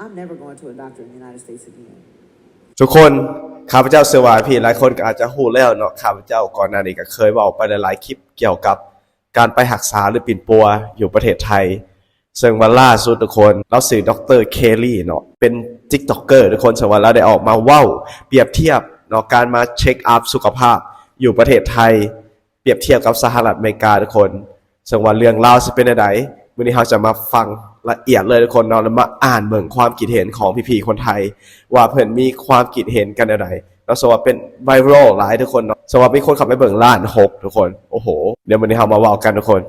I'm never going to a doctor in the United States again. ทุกคนข้าพเจ้าเชื่อว่าพี่หลายคนก็อาจจะรู้แล้วเนาะข้าพเจ้าก่อนหน้านี้ก็เคยบอกไปหลายคลิปเกี่ยวกับการไปรักษาหรือปิ่นปัวอยู่ประเทศไทยซึ่งวันล่าสุดทุกคนเราสื่อดรเคลลี่เนาะเป็นติ๊กต็อกเกอร์ทุกคนซึ่งวันเราได้ออกมาเว้าเปรียบเทียบเนาะการมาเช็คอัพสุขภาพอยู่ประเทศไทยเปรียบเทียบกับสหรัฐอเมริกาทุกคนซึ่งว่าเรื่องราวสิเป็นไดวันนี้เราจะมาฟังละเอียดเลยทุกคนเนาะแล้วมาอ่านเบิ่งความคิดเห็นของพี่ๆคนไทยว่าเพิ่นมีความคิดเห็นกันไดแล้วสว่าเป็นไวรัลหลายทุกคนเนาะสว่ามีคนเข้าไปเบิ่งล้าน6ทุกคนโอ้โหเดี๋ยววันนี้เรามาเว้ากันทุกคน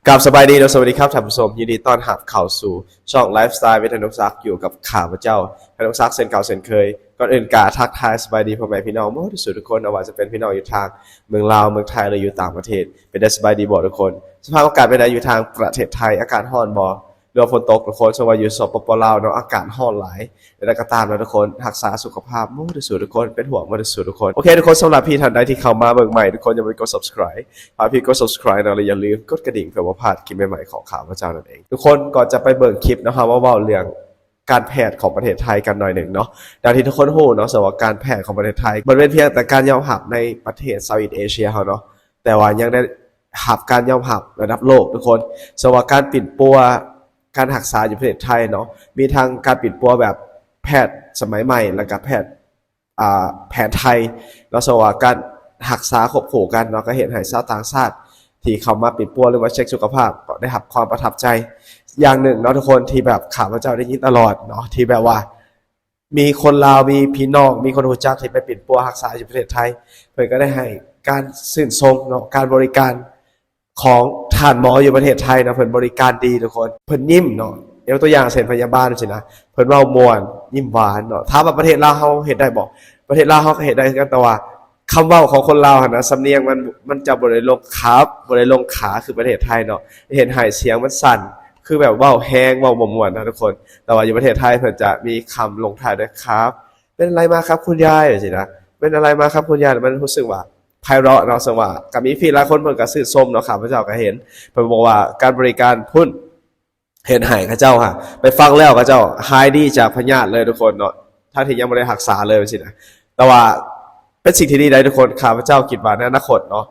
กับสบายดีและสวัสดีครับท่านผู้ชมยินดีต้อนรับเข้าสู่ช่องไลฟ์สไตล์วิทยานุศักดิ์อยู่กับข้าพเจ้าธนุศักดิ์เช่นเก่าเช่นเคยก่อนอื่นกาทักทายสบายดีพ่อแม่พี่น้องหมดทุกคนเอาว่าจะเป็นพี่น้องอยู่ทางเมืองลาวเมืองไทยหรืออยู่ต่างประเทศเป็นได้สบายดีบ่ทุกคนสภาพอากาศเป็นไงอยู่ทางประเทศไทยอากาศร้อนบ่หรือฝนตกทุกคนสว่าอยู่สปปลาวเนาะอากาศร้อนหลายแล้วก็ตามนะทุกคนรักษาสุขภาพหมดทุกคนเป็นห่วงหมดทุกคนโอเคทุกคนสำหรับพี่ท่านใดที่เข้ามาเบิ่งใหม่ทุกคนอย่าลืมกด subscribe พาพี่กด subscribe นะและอย่าลืมกดกระดิ่งเพื่อบ่พลาดคลิปใหม่ๆของข้าพเจ้านั่นเองทุกคนก่อนจะไปเบิ่งคลิปนะครับว่าเว้าเรื่องการแพทย์ของประเทศไทยกันหน่อยหนึ่งเนาะดังที่ทุกคนรู้เนาะสำหรับการแพทย์ของประเทศไทยมันเป็นเพียงแต่การยอมรับในประเทศเซาท์อีสต์เอเชียเขาเนาะแต่ว่ายังได้รับการยอมรับระดับโลกทุกคนสำหรับการปิ่นปัวการรักษาอยู่ประเทศไทยเนาะมีทางการปิ่นปัวแบบแพทย์สมัยใหม่แล้วก็แพทย์แผนไทยแล้วสำหรับการรักษาควบคู่กันเนาะก็เห็นให้ชาวต่างชาติที่เข้ามาปิ่นปัวหรือว่าเช็คสุขภาพก็ได้รับความประทับใจอย่างหนึ่งเนาะทุกคนที่แบบข้าพเจ้าได้ยินตลอดเนาะที่แบบว่ามีคนลาวมีพี่น้องมีคนรู้จักที่ไปปิ่นปัวรักษาอยู่ประเทศไทยเพิ่นก็ได้ให้การชื่นชมเนาะการบริการของท่านหมออยู่ประเทศไทยเนาะเพิ่นบริการดีทุกคนเพิ่นยิ้มเนาะยกตัวอย่างเช่นพยาบาลจังซี่นะเพิ่นเว้าม่วนยิ้มหวานเนาะถามว่าประเทศลาวเฮาเฮ็ดได้บ่ประเทศลาวเฮาก็เฮ็ดได้คือกันแต่ว่าคำเว้าของคนลาวหั่นนะสำเนียงมันจะบ่ได้ลงครับบ่ได้ลงขาคือประเทศไทยเนาะเห็นให้เสียงมันสั่นคือแบบเว้าแฮงเว้าบ่ม่วนนะทุกคนแต่ว่าอยู่ประเทศไทยเพิ่นจะมีคำลงท้ายด้วยครับเป็นอะไรมาครับคุณยายจังซี่นะเป็นอะไรมาครับคุณยายมันรู้สึกว่าไพเราะเนาะซึ่งว่าก็มีพี่หลายคนเพิ่นก็ชื่นชมเนาะข้าพเจ้าก็เห็นเพิ่นบอกว่าการบริการพุ่นเห็นหายข้าเจ้าค่ะไปฟังแล้วข้าเจ้าหายดีจากพยาธิเลยทุกคนเนาะถ้าที่ยังบ่ได้รักษาเลยจังซี่นะแต่ว่าเป็นสิ่งที่ดีได้ทุกคนข้าพเจ้าคิดว่าในอนาคตเนาะ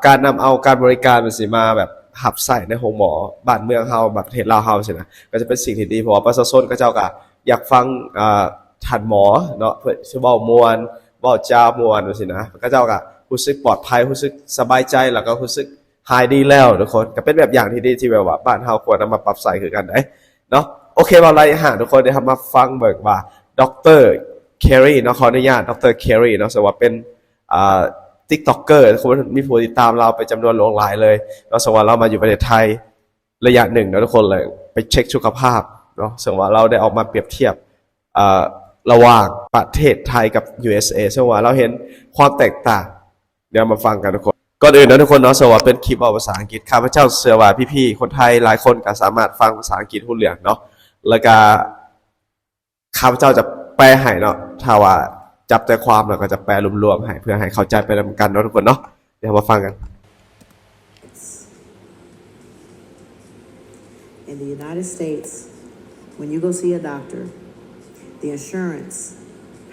การนำเอาการบริการมันสิมาแบบหับใส่ในโรงหมอบ้านเมืองเฮาแบบประเทศลาวเฮาจังซี่นะก็จะเป็นสิ่งที่ดีเพราะว่าประชาชนเขาเจ้าก็อยากฟังท่านหมอเนาะเพิ่นสิเว้าม่วนเว้าจาม่วนจังซี่นะเขาเจ้าก็รู้สึกปลอดภัยรู้สึกสบายใจแล้วก็รู้สึกหายดีแล้วทุกคนก็เป็นแบบอย่างที่ดีที่แบบว่าบ้านเฮาควรนำมาปรับใช้คือกันได้เนาะโอเคบ่ไรทุกคนเดี๋ยวมาฟังเบิ่งว่าดรเคลลี่เนาะขออนุญาตดรเคลลี่เนาะซึ่งว่าเป็นTikToker คนมีผู้ติดตามเราไปจำนวนหลายเลยเราสมมติเรามาอยู่ประเทศไทยระยะหนึ่งนะทุกคนเลยไปเช็คสุขภาพเนาะซึ่งว่าเราได้ออกมาเปรียบเทียบระหว่างประเทศไทยกับ USA ซึ่งว่าเราเห็นความแตกต่างเดี๋ยวมาฟังกันทุกคนก่อนอื่นนะทุกคนเนาะซึ่งว่าเป็นคลิปภาษาอังกฤษข้าพเจ้าเชื่อว่าพี่ๆคนไทยหลายคนก็สามารถฟังภาษาอังกฤษรู้เรื่องเนาะแล้วก็ข้าพเจ้าจะแปลให้เนาะถ้าว่าจับใจความแล้วก็จะแปลรวมๆให้เพื่อให้เข้าใจไปนำกันเนาะทุกคนเนาะเดี๋ยวมาฟังกัน In the United States, when you go see a doctor, the insurance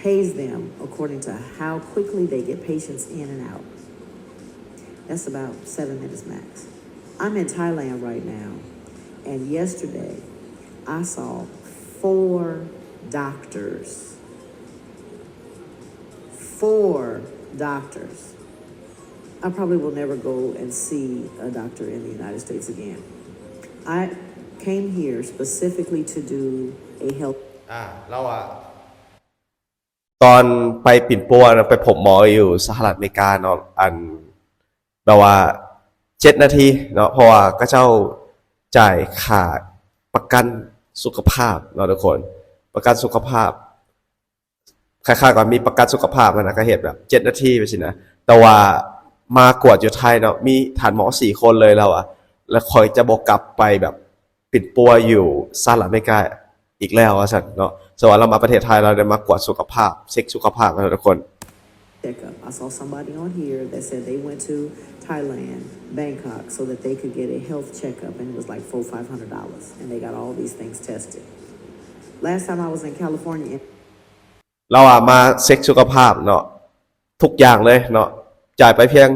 pays them according to how quickly they get patients in and out. That's about 7 minutes max. I'm in Thailand right now, and yesterday I saw 4 doctors. I probably will never go and see a doctor in the United States again. I came here specifically to do a health เราตอนไปปิ่นปัวไปผมหมออยู่สหรัฐอเมริกาเนาะแบบว่า7 นาทีเนาะเพราะว่าก็เจ้าจ่ายค่าประกันสุขภาพเนาะทุกคนประกันสุขภาพคล้ายๆกับมีประกันสุขภาพนะก็เห็นแบบ7 นาทีไปสินะแต่ว่ามากวดอยู่ไทยเนาะมีฐานหมอ4 คนเลยแล้วแล้วคอยจะบอกกลับไปแบบปิดปัวอยู่สหรัฐอเมริกาอีกแล้วสั่นเนาะสว่าเรามาประเทศไทยเราได้มากวดสุขภาพเช็คสุขภาพกันทุกคน checkup. I saw somebody on here that said they went to Thailand, Bangkok, so that they could get a health checkup, and it was like $400-500, and they got all these things tested. last time I was in California เรามาเช็คสุขภาพเนาะทุกอย่างเลยเนาะจ่ายไปเพียง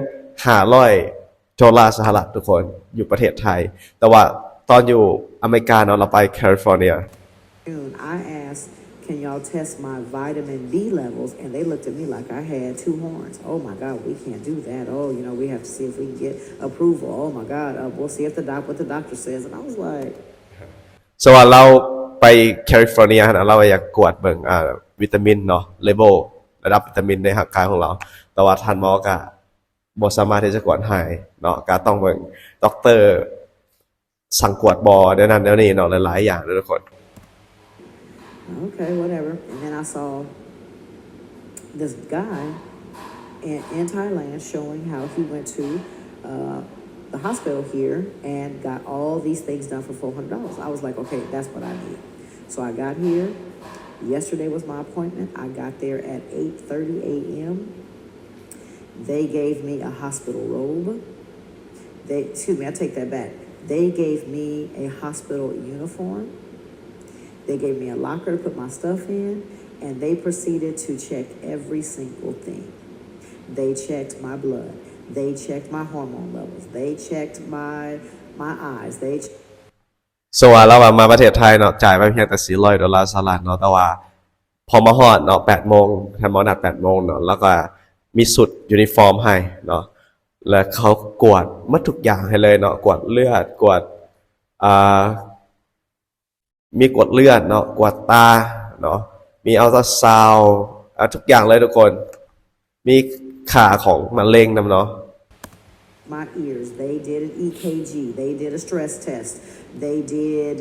$500สหรัฐทุกคนอยู่ประเทศไทยแต่ว่าตอนอยู่อเมริกาเนาะเราไปแคลิฟอร์เนีย I asked can y'all test my vitamin B levels and they looked at me like I had two horns oh my god we can't do that oh you know we have to see if we can get approval oh my god we'll see if what the doctor says and I was like สว่าเราไปแคลิฟอร์เนียนะเราอยากกวดเบิ่งวิตามินเนาะเลเวลระดับวิตามินในร่างกายของเราแต่ว่าท่านหมอก็บ่สามารถที่จะกวดให้เนาะก็ต้องเบิ่งด็อกเตอร์สั่งกวดบ่เดี๋ยวนั้นเดี๋ยวนี้เนาะหลายๆอย่างทุกคน okay whatever and then I saw this guy in Thailand showing how he went to the hospital here and got all these things done for $400 I was like okay that's what I need so I got here yesterday was my appointment I got there at 8:30 a.m. They gave me a hospital robe excuse me I take that back they gave me a hospital uniform they gave me a locker to put my stuff in and they proceeded to check every single thing they checked my blood they checked my hormone levels they checked my eyes they so ว่าเรามาประเทศไทยเนาะจ่ายไปเพียงแต่$400สหรัฐเนาะแต่ว่าพอมาฮอดเนาะ 8:00 นท่านหมอนัด 8:00 นเนาะแล้วก็มีสุดยูนิฟอร์มให้เนาะแล้วเขากวดหมดทุกอย่างให้เลยเนาะกวดเลือดกวดมีกวดเลือดเนาะกวดตาเนาะมีอัลตราซาวด์ทุกอย่างเลยทุกคนมีค่าของมะเร็งนำเนาะmy ears they did an EKG they did a stress test they did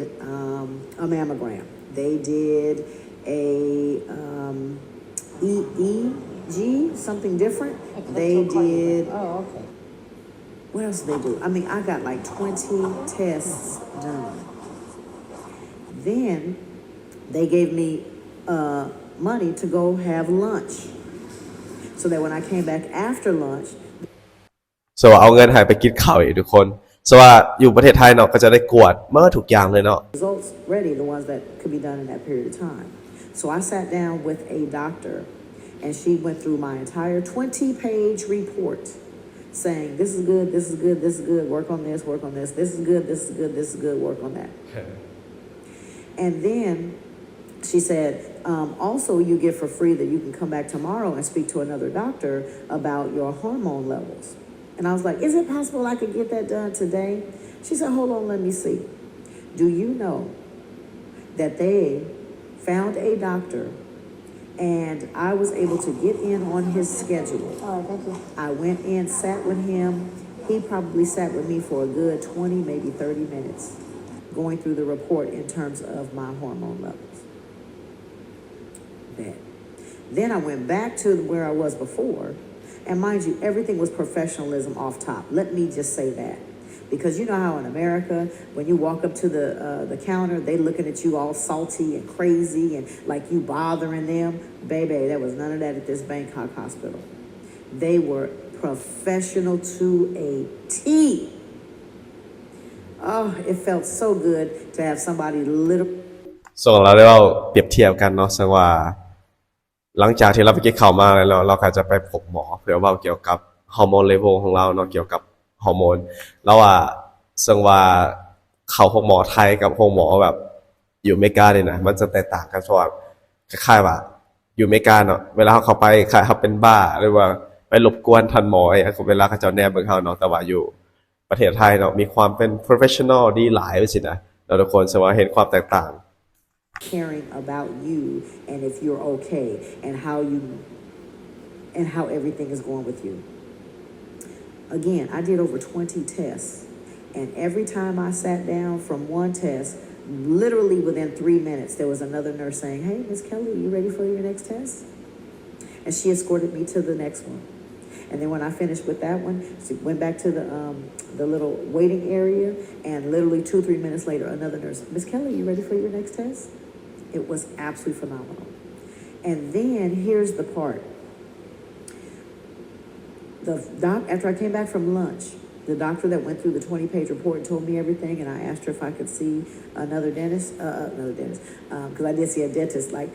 a mammogram they did a EEG something different they did oh okay what else did they do I mean I got like 20 tests done then they gave me money to go have lunch so that when I came back after lunch so เอาเงินให้ไปกินข้าวอีกทุกคน so ว่าอยู่ประเทศไทยเนาะก็จะได้กวดเมื่อทุกอย่างเลยเนาะ results ready the ones that could be done in that period of time so I sat down with a doctor and she went through my entire 20-page report saying this is good this is good this is good work on this this is good this is good this is good work on that and then she said also you get for free that you can come back tomorrow and speak to another doctor about your hormone levels and I was like is it possible I could get that done today she said hold on let me see do you know that they found a doctor and I was able to get in on his schedule oh thank you I went in sat with him he probably sat with me for a good 20 maybe 30 minutes going through the report in terms of my hormone levels then I went back to where I was before and mind you everything was professionalism off top let me just say that because you know how in America when you walk up to the counter they looking at you all salty and crazy and like you bothering them baby there was none of that at this Bangkok hospital they were professional to a T oh it felt so good to have somebody literally ส่วนเราได้ว่าเปรียบเทียบกันเนาะซึ่งว่าหลังจากที่เราไปกินข้าวมาแล้วเราก็จะไปพบหมอเพื่อว่าเกี่ยวกับฮอร์โมนเลเวลของเราเนาะเกี่ยวกับฮอร์โมนแล้วว่าซึ่งว่าเข้าพบหมอไทยกับพบหมอแบบอยู่อเมริกานี่นะมันจะแตกต่างกันเพราะว่าคล้ายๆว่าอยู่อเมริกาเนาะเวลาเขาเข้าไปคล้ายเขาเป็นบ้าหรือว่าไปรบกวนท่านหมอเวลาเขาเจ้าแนบเบิ่งเฮาเนาะแต่ว่าอยู่ประเทศไทยเนาะมีความเป็น professional ดีหลายว่าสินะแล้วทุกคนซึ่งว่าเห็นความแตกต่างcaring about you and if you're okay and how everything is going with you again I did over 20 tests and every time I sat down from one test literally within 3 minutes there was another nurse saying hey Miss Kelly are you ready for your next test and she escorted me to the next one and then when I finished with that one she went back to the little waiting area and literally 2-3 minutes later another nurse Miss Kelly you ready for your next test it was absolutely phenomenal and then here's the part the doc after I came back from lunch The doctor that went through the 20-page report and told me everything, and I asked her if I could see another dentist, because I did see a dentist like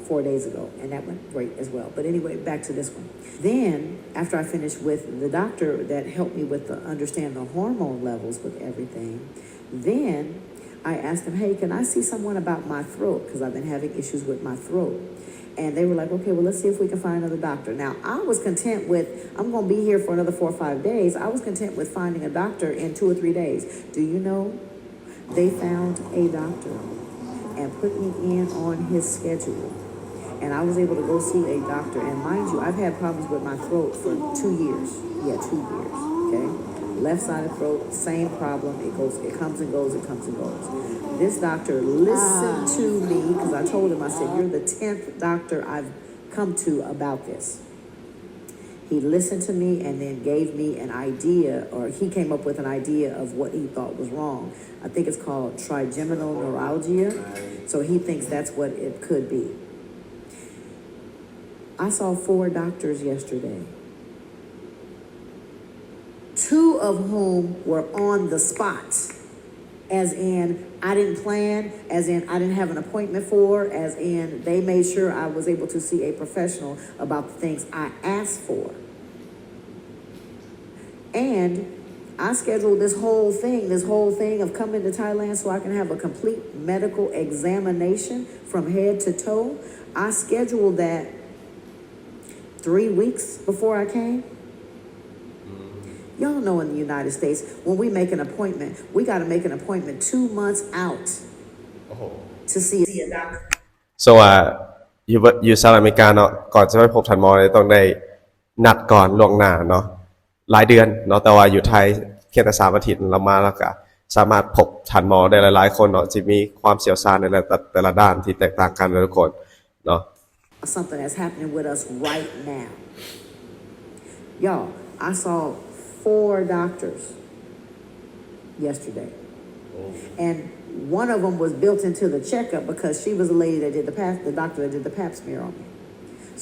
4 days ago, and that went great as well. But anyway, back to this one. Then, after I finished with the doctor that helped me with understand the hormone levels with everything, then I asked him, hey, can I see someone about my throat? Because I've been having issues with my throat. And they were like, okay, well, let's see if we can find another doctor. Now, I was content with, I'm going to be here for another 4 or 5 days. I was content with finding a doctor in 2 or 3 days. Do you know, they found a doctor and put me in on his schedule. And I was able to go see a doctor. And mind you, I've had problems with my throat for 2 years. Yeah, 2 years, okay? Left side of throat, same problem. It comes and goes, it comes and goes. This doctor listened to me because I told him, I said, you're the 10th doctor I've come to about this. He listened to me and then gave me an idea, or he came up with an idea of what he thought was wrong. I think it's called trigeminal neuralgia. So he thinks that's what it could be. I saw 4 doctors yesterday, 2 of whom were on the spot, as in I didn't plan, as in I didn't have an appointment for, as in they made sure I was able to see a professional about the things I asked for. And I scheduled this whole thing of coming to Thailand so I can have a complete medical examination from head to toe. I scheduled that 3 weeks before I came. Y'all know in the United States, when we make an appointment, we got to make an appointment 2 months out to see a doctor. so อยู่สหรัฐอเมริกาเนาะก่อนจะไปพบท่านหมอเนี่ยต้องได้นัดก่อนล่วงหน้าเนาะหลายเดือนเนาะแต่ว่าอยู่ไทยเพียงแต่3 อาทิตย์เรามาแล้วก็สามารถพบท่านหมอได้หลายๆคนเนาะจะมีความเชี่ยวชาญในแต่ละด้านที่แตกต่างกันทุกคนเนาะ Something that's happening with us right now. Y'all, I saw 4 doctors yesterday. And one of them was built into the checkup because she was the lady that did the doctor that did the pap smear on me.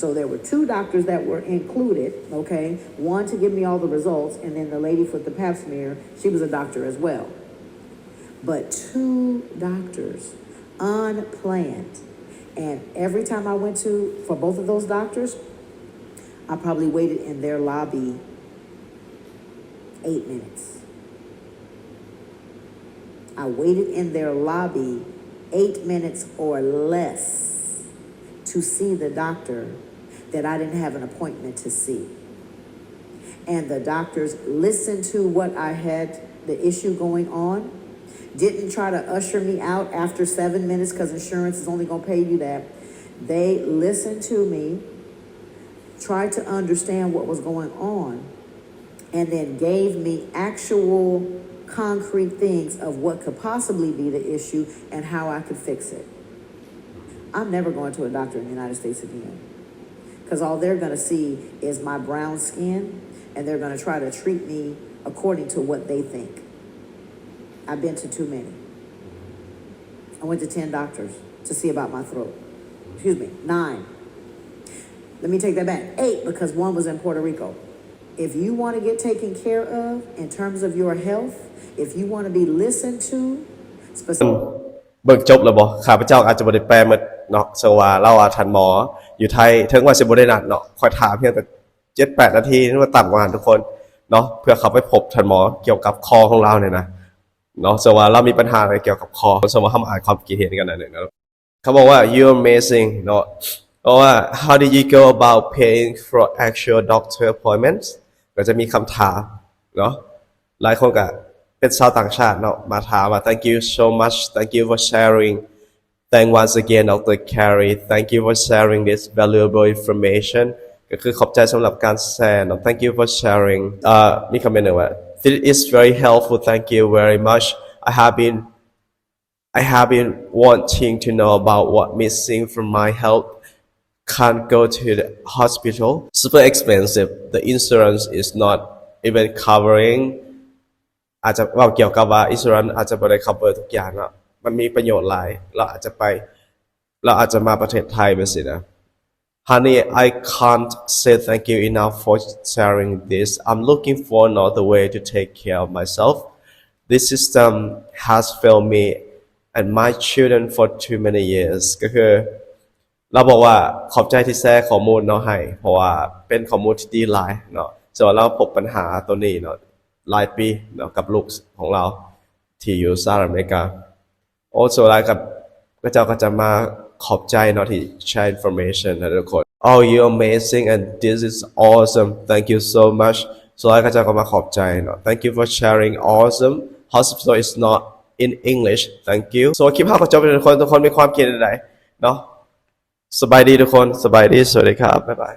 So there were 2 doctors that were included, okay? One to give me all the results, and then the lady for the pap smear, she was a doctor as well. But 2 doctors, unplanned. And every time I went for both of those doctors, I probably waited in their lobby 8 minutes. I waited in their lobby 8 minutes or less to see the doctor that I didn't have an appointment to see. And the doctors listened to what I had, the issue going on, didn't try to usher me out after 7 minutes because insurance is only going to pay you that. They listened to me, tried to understand what was going on, and then gave me actual concrete things of what could possibly be the issue and how I could fix it. I'm never going to a doctor in the United States again because all they're going to see is my brown skin, and they're going to try to treat me according to what they think. I've been to too many. I went to 10 doctors to see about my throat. Excuse me, 9. Let me take that back. 8, because one was in Puerto Rico. If you want to get taken care of in terms of your health, if you want to be listened to, เบิ่งจบแล้วบ่ข้าพเจ้าอาจจะบ่ได้แปลหมดเนาะsoว่าเราท่านหมออยู่ไทยถึงว่าสิบ่ได้นัดเนาะค่อยถามเพียงแต่ 7-8 นาทีนึกว่าต่ำกว่าทุกคนเนาะเพื่อเขาไปพบท่านหมอเกี่ยวกับคอของเราเนี่ยนะเนาะsoว่าเรามีปัญหาอะไรเกี่ยวกับคอsoว่าเฮามาอ่านความคิดเห็นกันหน่อยนึงนะเขาบอกว่า you're amazing เนาะเพราะว่า how did you go about paying for actual doctor appointments ก็จะมีคำถามเนาะหลายคนก็เป็นชาวต่างชาติเนาะมาถามว่า thank you so much thank you for sharing thank once again Dr. Carey thank you for sharing this valuable information ก็คือขอบใจสำหรับการแชร์เนาะ thank you for sharing มีคอมเมนต์หนึ่งว่า this is very helpful thank you very much I have been wanting to know about what missing from my health can't go to the hospital super expensive the insurance is not even covering อาจจะว่าเกี่ยวกับว่า insurance อาจจะบ่ได้ cover ทุกอย่างเนาะมันมีประโยชน์หลายเราอาจจะมาประเทศไทยไปสินะ Honey, I can't say thank you enough for sharing this. I'm looking for another way to take care of myself. This system has failed me and my children for too many years. ก็คือเราบอกว่าขอบใจที่แชร์ข้อมูลเนาะให้เพราะว่าเป็นข้อมูลที่ดีหลายเนาะส่วนเราพบปัญหาตัวนี้เนาะหลายปีเนาะกับลูกของเราที่อยู่สหรัฐอเมริกา also หลายกับก็เจ้าก็จะมาขอบใจเนาะที่แชร์ information ให้ทุกคน Oh you're amazing and this is awesome thank you so much ส่วนหลายก็เจ้าก็มาขอบใจเนาะ Thank you for sharing awesome hospital is not in English thank you ส่วนคลิปเราก็จบไปทุกคนมีความคิดใดๆเนาะสบายดีทุกคนสบายดีสวัสดีครับบ๊ายบาย